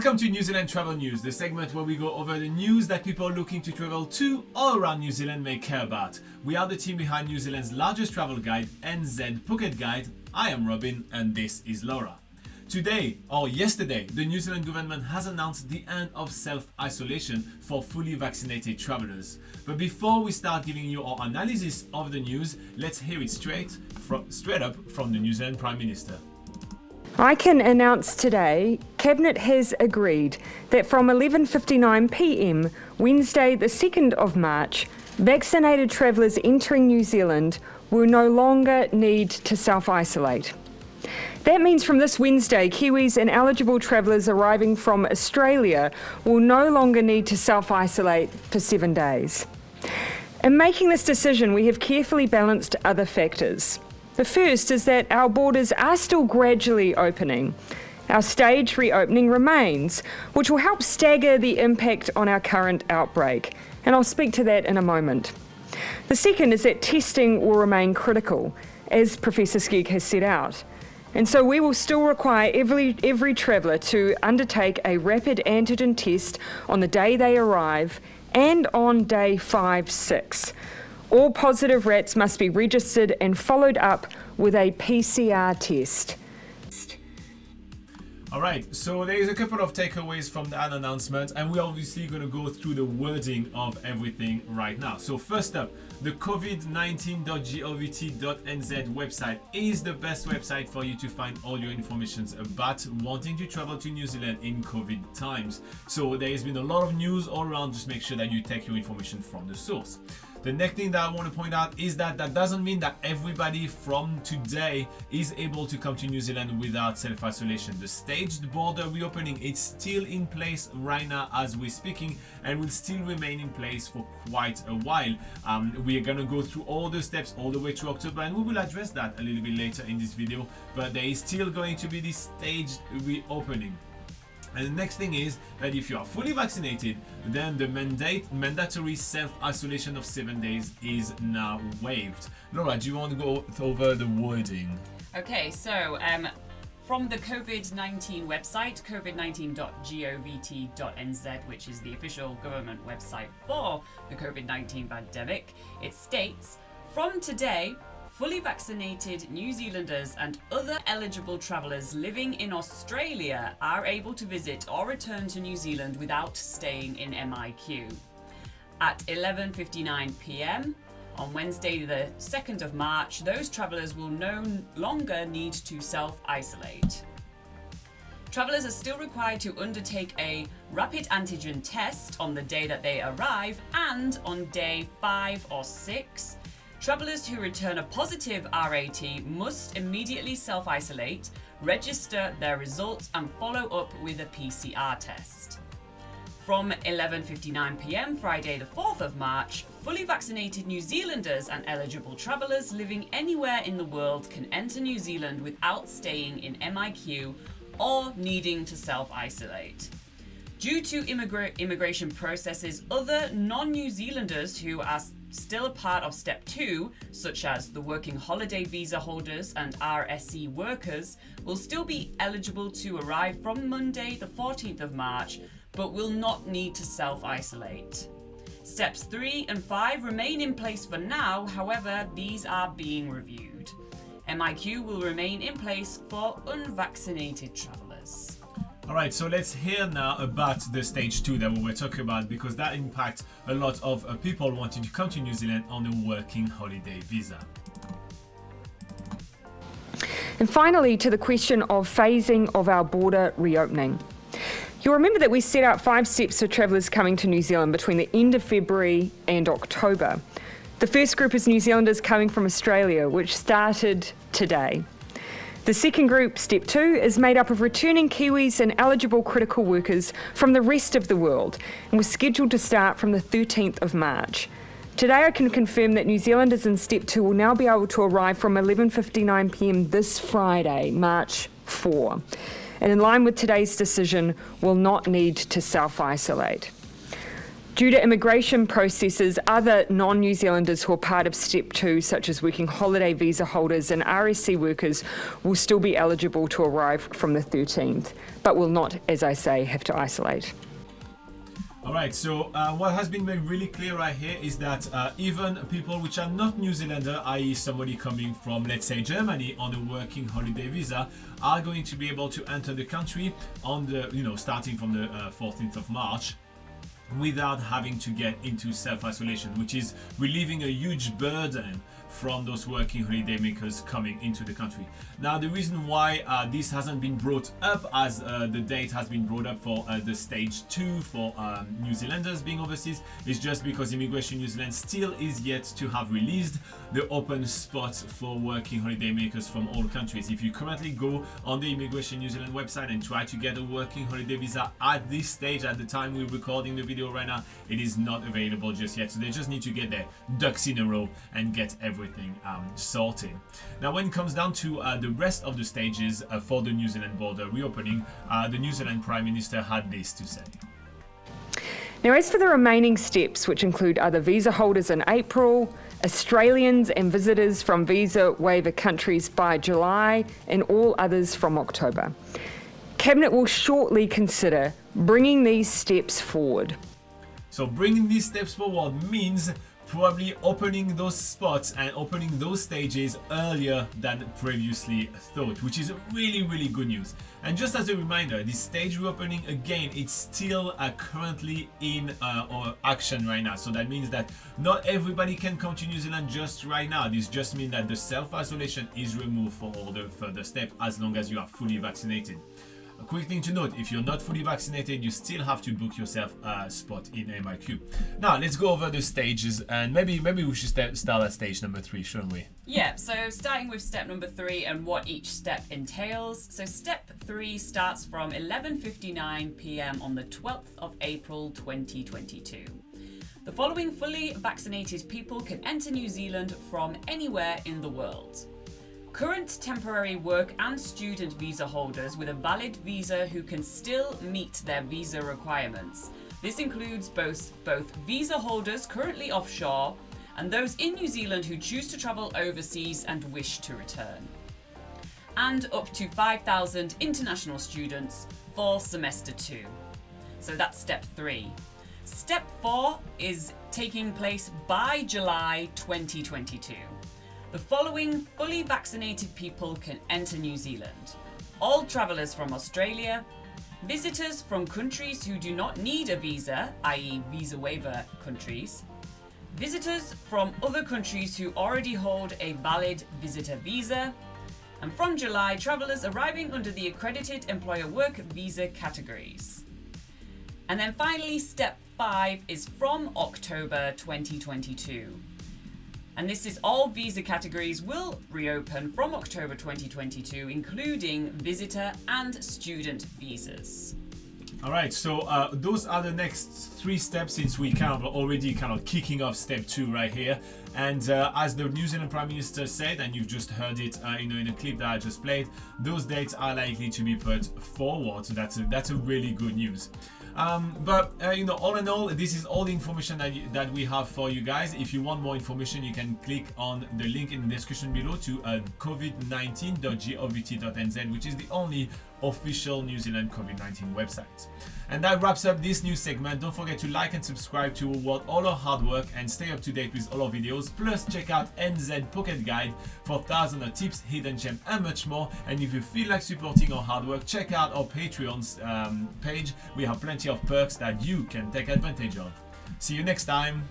Welcome to New Zealand Travel News, the segment where we go over the news that people looking to travel to or around New Zealand may care about. We are the team behind New Zealand's largest travel guide, NZ Pocket Guide. I am Robin and this is Laura. Today, or yesterday, the New Zealand government has announced the end of self-isolation for fully vaccinated travellers. But before we start giving you our analysis of the news, let's hear it straight up from the New Zealand Prime Minister. I can announce today, Cabinet has agreed that from 11:59 p.m, Wednesday the 2nd of March, vaccinated travellers entering New Zealand will no longer need to self-isolate. That means from this Wednesday, Kiwis and eligible travellers arriving from Australia will no longer need to self-isolate for 7 days. In making this decision, we have carefully balanced other factors. The first is that our borders are still gradually opening. Our staged reopening remains, which will help stagger the impact on our current outbreak, and I'll speak to that in a moment. The second is that testing will remain critical, as Professor Skegg has set out. And so we will still require every traveller to undertake a rapid antigen test on the day they arrive and on day 5, 6. All positive rats must be registered and followed up with a PCR test. Alright, so there is a couple of takeaways from that announcement, and we're obviously going to go through the wording of everything right now. So first up, the covid19.govt.nz website is the best website for you to find all your information about wanting to travel to New Zealand in COVID times. So there has been a lot of news all around. Just make sure that you take your information from the source. The next thing that I want to point out is that doesn't mean that everybody from today is able to come to New Zealand without self-isolation. The staged border reopening is still in place right now as we're speaking and will still remain in place for quite a while. We are going to go through all the steps all the way to October, and we will address that a little bit later in this video, but there is still going to be this staged reopening. And the next thing is that if you are fully vaccinated, then the mandatory self-isolation of 7 days is now waived. Laura, do you want to go over the wording? Okay, so from the COVID-19 website, covid19.govt.nz, which is the official government website for the COVID-19 pandemic, it states, from today, fully vaccinated New Zealanders and other eligible travellers living in Australia are able to visit or return to New Zealand without staying in MIQ. At 11:59 p.m. on Wednesday the 2nd of March, those travellers will no longer need to self-isolate. Travellers are still required to undertake a rapid antigen test on the day that they arrive and on day 5 or 6. Travellers who return a positive RAT must immediately self-isolate, register their results and follow up with a PCR test. From 11:59 p.m. Friday the 4th of March, fully vaccinated New Zealanders and eligible travellers living anywhere in the world can enter New Zealand without staying in MIQ or needing to self-isolate. Due to immigration processes, other non-New Zealanders who are still a part of Step 2, such as the working holiday visa holders and RSE workers, will still be eligible to arrive from Monday the 14th of March, but will not need to self-isolate. Steps 3 and 5 remain in place for now, however, these are being reviewed. MIQ will remain in place for unvaccinated travellers. Alright, so let's hear now about the stage 2 that we were talking about, because that impacts a lot of people wanting to come to New Zealand on a working holiday visa. And finally, to the question of phasing of our border reopening. You'll remember that we set out 5 steps for travellers coming to New Zealand between the end of February and October. The first group is New Zealanders coming from Australia, which started today. The second group, Step 2, is made up of returning Kiwis and eligible critical workers from the rest of the world and was scheduled to start from the 13th of March. Today I can confirm that New Zealanders in Step 2 will now be able to arrive from 11:59 p.m. this Friday, March 4, and in line with today's decision will not need to self-isolate. Due to immigration processes, other non-New Zealanders who are part of Step 2, such as working holiday visa holders and RSC workers, will still be eligible to arrive from the 13th, but will not, as I say, have to isolate. All right, so what has been made really clear right here is that even people which are not New Zealander, i.e. somebody coming from, let's say, Germany on a working holiday visa, are going to be able to enter the country on the, starting from the 14th of March, without having to get into self-isolation, which is relieving a huge burden from those working holiday makers coming into the country. Now, the reason why this hasn't been brought up as the date has been brought up for the stage 2 for New Zealanders being overseas is just because Immigration New Zealand still is yet to have released the open spots for working holiday makers from all countries. If you currently go on the Immigration New Zealand website and try to get a working holiday visa at this stage, at the time we're recording the video right now, it is not available just yet. So they just need to get their ducks in a row and get everything sorted. Now, when it comes down to the rest of the stages for the New Zealand border reopening, the New Zealand Prime Minister had this to say. Now, as for the remaining steps, which include other visa holders in April, Australians and visitors from visa waiver countries by July, and all others from October, Cabinet will shortly consider bringing these steps forward. So bringing these steps forward means probably opening those spots and opening those stages earlier than previously thought, which is really, really good news. And just as a reminder, this stage reopening, again, it's still currently in action right now. So that means that not everybody can come to New Zealand just right now. This just means that the self-isolation is removed for all the further steps as long as you are fully vaccinated. A quick thing to note, if you're not fully vaccinated, you still have to book yourself a spot in MIQ. Now, let's go over the stages, and maybe we should start at stage number 3, shouldn't we? Yeah, so starting with step number 3 and what each step entails. So step 3 starts from 11:59 p.m. on the 12th of April 2022. The following fully vaccinated people can enter New Zealand from anywhere in the world. Current temporary work and student visa holders with a valid visa who can still meet their visa requirements. This includes both visa holders currently offshore and those in New Zealand who choose to travel overseas and wish to return. And up to 5,000 international students for semester 2. So that's step 3. Step 4 is taking place by July 2022. The following fully vaccinated people can enter New Zealand. All travellers from Australia, visitors from countries who do not need a visa, i.e. visa waiver countries, visitors from other countries who already hold a valid visitor visa, and from July, travellers arriving under the accredited employer work visa categories. And then finally, step 5 is from October 2022. And this is all visa categories will reopen from October 2022, including visitor and student visas. All right, so those are the next 3 steps since we already kicking off step 2 right here. And as the New Zealand Prime Minister said, and you've just heard it, in a clip that I just played, those dates are likely to be put forward. So that's a really good news. But all in all, this is all the information that we have for you guys. If you want more information, you can click on the link in the description below to covid19.govt.nz, which is the only official New Zealand COVID-19 website. And that wraps up this new segment. Don't forget to like and subscribe to reward all our hard work and stay up to date with all our videos. Plus, check out NZ Pocket Guide for thousands of tips, hidden gems, and much more. And if you feel like supporting our hard work, check out our Patreon's page. We have plenty of perks that you can take advantage of. See you next time.